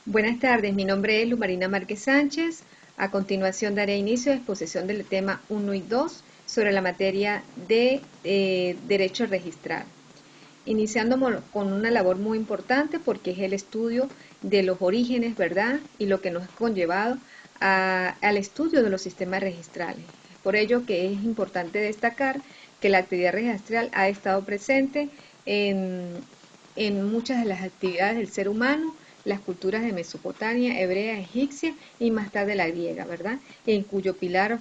Buenas tardes, mi nombre es Luz Marina Márquez Sánchez. A continuación daré inicio a la exposición del tema 1 y 2 sobre la materia de Derecho Registral. Iniciando con una labor muy importante porque es el estudio de los orígenes, ¿verdad? Y lo que nos ha conllevado al estudio de los sistemas registrales. Por ello que es importante destacar que la actividad registral ha estado presente en muchas de las actividades del ser humano, las culturas de Mesopotamia, hebrea, egipcia y más tarde la griega, ¿verdad? En cuyo pilar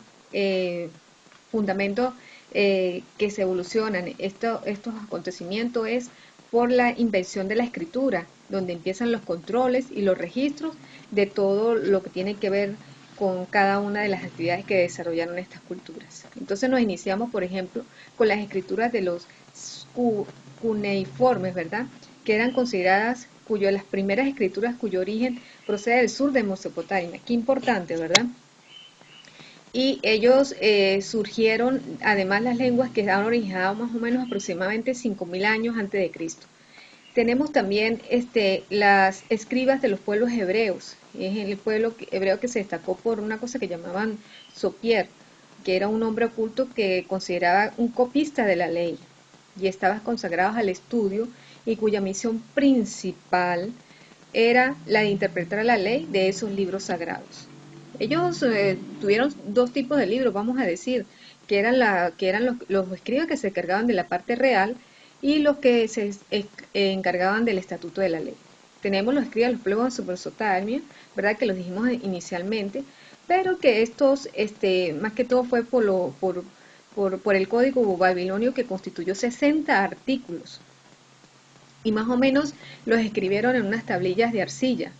fundamento que se evolucionan estos acontecimientos es por la invención de la escritura, donde empiezan los controles y los registros de todo lo que tiene que ver con cada una de las actividades que desarrollaron estas culturas. Entonces nos iniciamos, por ejemplo, con las escrituras de los cuneiformes, ¿verdad? Que eran consideradas las primeras escrituras cuyo origen procede del sur de Mesopotamia. Qué importante, ¿verdad? Y ellos surgieron, además las lenguas que han originado más o menos aproximadamente 5.000 años antes de Cristo. Tenemos también las escribas de los pueblos hebreos. Es el pueblo hebreo que se destacó por una cosa que llamaban Sopier, que era un hombre oculto que consideraba un copista de la ley y estaba consagrado al estudio y cuya misión principal era la de interpretar la ley de esos libros sagrados. Ellos tuvieron dos tipos de libros, vamos a decir, que eran los escribas que se encargaban de la parte real y los que se encargaban del estatuto de la ley. Tenemos los escribas de los pueblos de Mesopotamia, ¿verdad? Que los dijimos inicialmente, pero que estos, más que todo fue por el código babilonio que constituyó 60 artículos y más o menos los escribieron en unas tablillas de arcilla.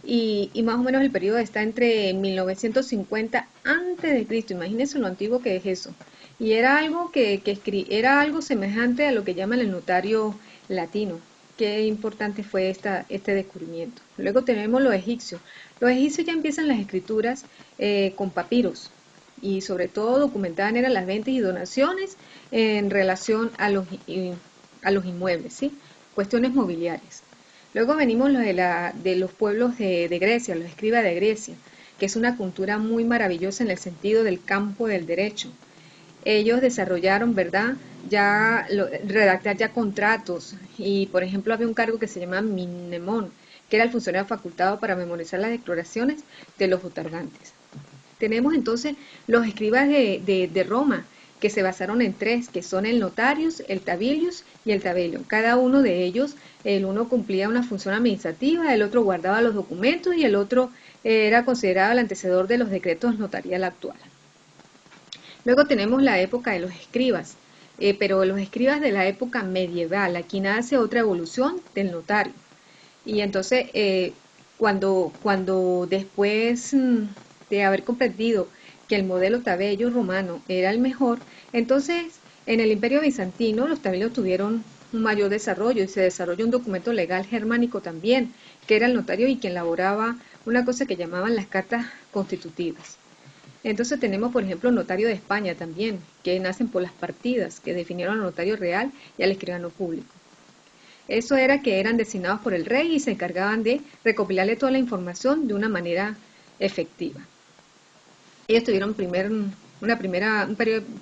Y más o menos el periodo está entre 1950 antes de Cristo. Imagínense lo antiguo que es eso. Y era algo era algo semejante a lo que llaman el notario latino. Qué importante fue este descubrimiento. Luego tenemos los egipcios. Los egipcios ya empiezan las escrituras con papiros y sobre todo documentaban eran las ventas y donaciones en relación a los inmuebles, ¿sí? Cuestiones mobiliarias. Luego venimos de los pueblos de Grecia, los escribas de Grecia, que es una cultura muy maravillosa en el sentido del campo del derecho. Ellos desarrollaron, ¿verdad?, redactar ya contratos y, por ejemplo, había un cargo que se llamaba Minemón, que era el funcionario facultado para memorizar las declaraciones de los otorgantes. Tenemos entonces los escribas de Roma, que se basaron en tres, que son el notarius, el tabilius y el tabellium. Cada uno de ellos, el uno cumplía una función administrativa, el otro guardaba los documentos y el otro era considerado el antecedor de los decretos notarial actual. Luego tenemos la época de los escribas, pero los escribas de la época medieval. Aquí nace otra evolución del notario. Y entonces, cuando después de haber comprendido que el modelo tabello romano era el mejor, entonces en el Imperio Bizantino los tabellos tuvieron un mayor desarrollo y se desarrolló un documento legal germánico también, que era el notario y quien elaboraba una cosa que llamaban las cartas constitutivas. Entonces tenemos, por ejemplo, el notario de España también, que nacen por las partidas, que definieron al notario real y al escribano público. Eso era que eran designados por el rey y se encargaban de recopilarle toda la información de una manera efectiva. Ellos tuvieron un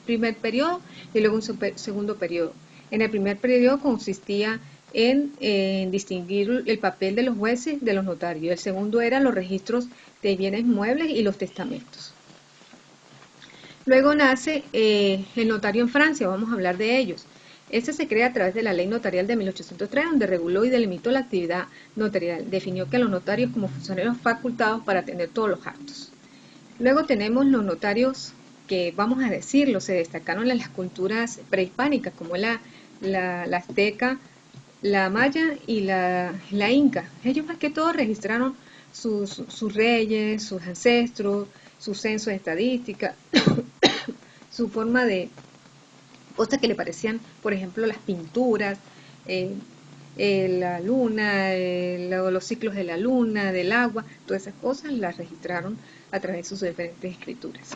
primer periodo y luego un segundo periodo. En el primer periodo consistía en distinguir el papel de los jueces de los notarios. El segundo eran los registros de bienes muebles y los testamentos. Luego nace el notario en Francia, vamos a hablar de ellos. Este se crea a través de la ley notarial de 1803, donde reguló y delimitó la actividad notarial. Definió que los notarios como funcionarios facultados para atender todos los actos. Luego tenemos los notarios que, vamos a decirlo, se destacaron en las culturas prehispánicas, como la azteca, la maya y la inca. Ellos más que todo registraron sus reyes, sus ancestros, su censo de estadística, su forma de cosas que le parecían, por ejemplo, las pinturas, la luna, los ciclos de la luna, del agua, todas esas cosas las registraron a través de sus diferentes escrituras.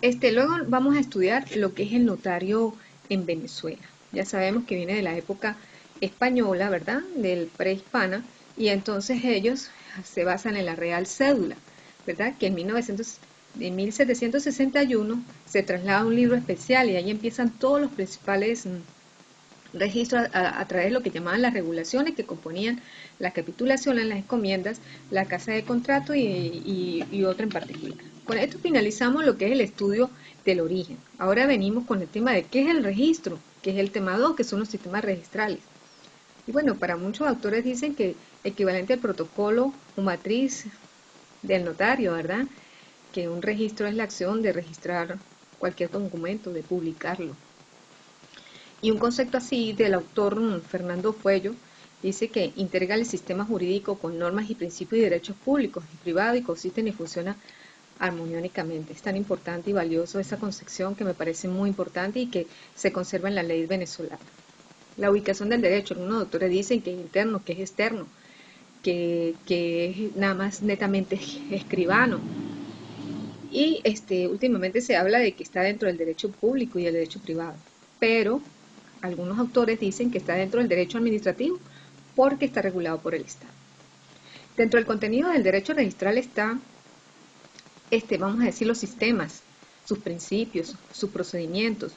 Luego vamos a estudiar lo que es el notario en Venezuela. Ya sabemos que viene de la época española, ¿verdad?, del prehispana, y entonces ellos se basan en la Real Cédula, ¿verdad? Que en 1761 se traslada a un libro especial y ahí empiezan todos los principales registros a través de lo que llamaban las regulaciones que componían la capitulación en las encomiendas, la casa de contrato y otra en particular. Con esto finalizamos lo que es el estudio del origen. Ahora venimos con el tema de qué es el registro, que es el tema 2, que son los sistemas registrales. Y bueno, para muchos autores dicen que equivalente al protocolo o matriz del notario, ¿verdad? Que un registro es la acción de registrar cualquier documento, de publicarlo. Y un concepto así del autor Fernando Puello dice que integra el sistema jurídico con normas y principios y derechos públicos y privados y consisten y funciona armónicamente. Es tan importante y valioso esa concepción que me parece muy importante y que se conserva en la ley venezolana. La ubicación del derecho, algunos autores dicen que es interno, que es externo, que es nada más netamente escribano. Y últimamente se habla de que está dentro del derecho público y el derecho privado, pero algunos autores dicen que está dentro del derecho administrativo porque está regulado por el Estado. Dentro del contenido del derecho registral está, vamos a decir, los sistemas, sus principios, sus procedimientos,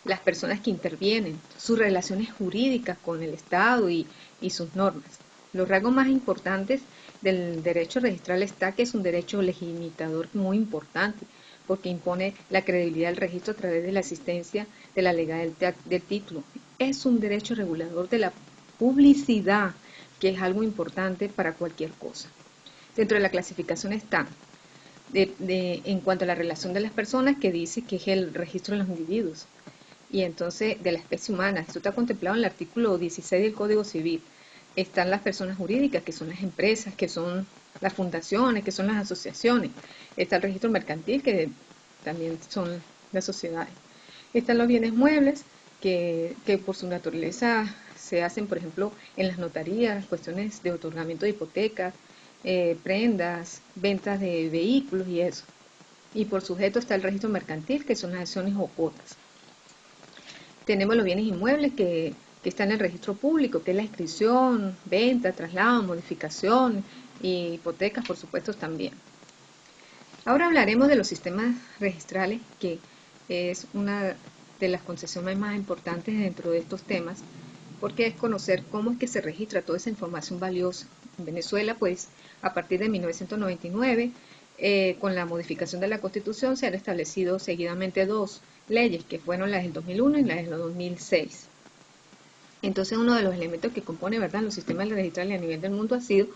las personas que intervienen, sus relaciones jurídicas con el Estado y sus normas. Los rasgos más importantes del derecho registral está que es un derecho legitimador muy importante, porque impone la credibilidad del registro a través de la existencia de la legalidad del título. Es un derecho regulador de la publicidad, que es algo importante para cualquier cosa. Dentro de la clasificación está, en cuanto a la relación de las personas, que dice que es el registro de los individuos, y entonces de la especie humana. Esto está contemplado en el artículo 16 del Código Civil. Están las personas jurídicas, que son las empresas, que son las fundaciones, que son las asociaciones. Está el registro mercantil, que también son las sociedades. Están los bienes muebles, que por su naturaleza se hacen, por ejemplo, en las notarías, cuestiones de otorgamiento de hipotecas, prendas, ventas de vehículos y eso. Y por sujeto está el registro mercantil, que son las acciones o cuotas. Tenemos los bienes inmuebles que están en el registro público, que es la inscripción, venta, traslado, modificación y hipotecas, por supuesto, también. Ahora hablaremos de los sistemas registrales, que es una de las concepciones más importantes dentro de estos temas, porque es conocer cómo es que se registra toda esa información valiosa. En Venezuela, pues, a partir de 1999, con la modificación de la Constitución, se han establecido seguidamente dos leyes, que fueron las del 2001 y las del 2006. Entonces, uno de los elementos que compone, ¿verdad?, los sistemas registrales a nivel del mundo ha sido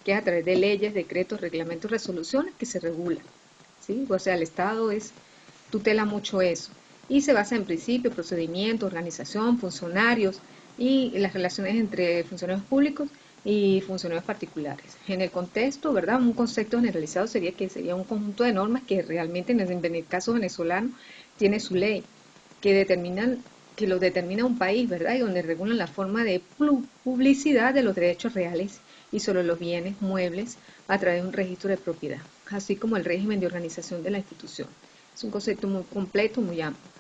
que es a través de leyes, decretos, reglamentos, resoluciones que se regula, ¿sí? O sea, el Estado tutela mucho eso y se basa en principios, procedimientos, organización, funcionarios y las relaciones entre funcionarios públicos y funcionarios particulares. En el contexto, ¿verdad?, un concepto generalizado sería un conjunto de normas que realmente en el caso venezolano tiene su ley, que lo determina un país, ¿verdad?, y donde regulan la forma de publicidad de los derechos reales y sobre los bienes muebles a través de un registro de propiedad, así como el régimen de organización de la institución. Es un concepto muy completo, muy amplio.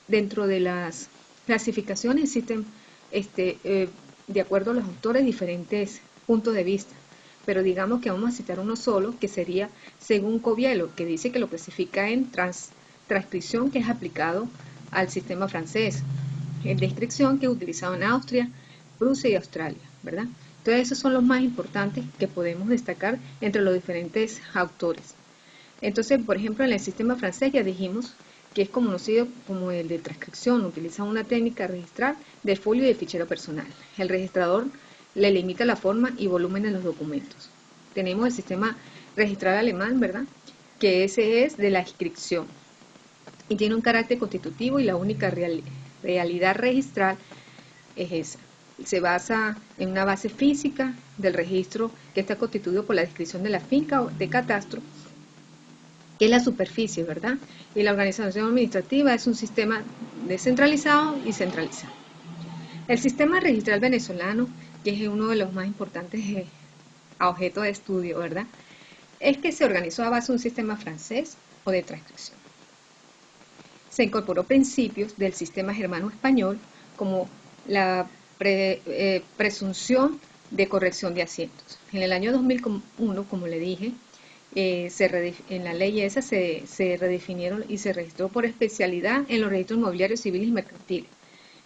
Dentro de las clasificaciones existen, de acuerdo a los autores, diferentes puntos de vista, pero digamos que vamos a citar uno solo, que sería según Covielo, que dice que lo clasifica en transcripción, que es aplicado al sistema francés, en descripción, que es utilizado en Austria, Prusia y Australia, ¿verdad? Entonces esos son los más importantes que podemos destacar entre los diferentes autores. Entonces, por ejemplo, en el sistema francés ya dijimos que es conocido como el de transcripción, utiliza una técnica registral de folio y de fichero personal. El registrador le limita la forma y volumen de los documentos. Tenemos el sistema registral alemán, ¿verdad?, que ese es de la inscripción y tiene un carácter constitutivo y la única realidad registral es esa. Se basa en una base física del registro que está constituido por la descripción de la finca o de catastro, que es la superficie, ¿verdad? Y la organización administrativa es un sistema descentralizado y centralizado. El sistema registral venezolano, que es uno de los más importantes a objeto de estudio, ¿verdad?, es que se organizó a base de un sistema francés o de transcripción. Se incorporó principios del sistema germano-español como la presunción de corrección de asientos. En el año 2001, como le dije, en la ley esa se redefinieron y se registró por especialidad en los registros inmobiliarios civiles y mercantiles.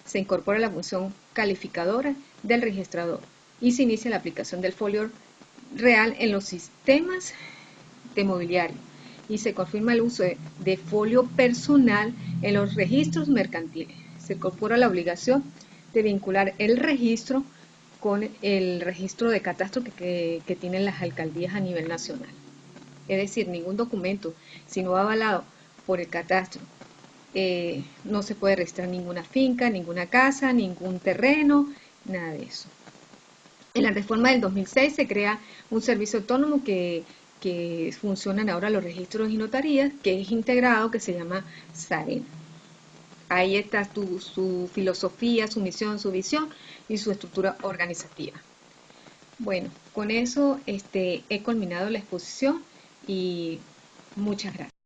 Se incorpora la función calificadora del registrador y se inicia la aplicación del folio real en los sistemas de mobiliario y se confirma el uso de folio personal en los registros mercantiles. Se incorpora la obligación de vincular el registro con el registro de catastro que tienen las alcaldías a nivel nacional. Es decir, ningún documento, si no va avalado por el catastro, no se puede registrar ninguna finca, ninguna casa, ningún terreno, nada de eso. En la reforma del 2006 se crea un servicio autónomo que funcionan ahora los registros y notarías, que es integrado, que se llama SAREN. Ahí está su filosofía, su misión, su visión y su estructura organizativa. Bueno, con eso he culminado la exposición y muchas gracias.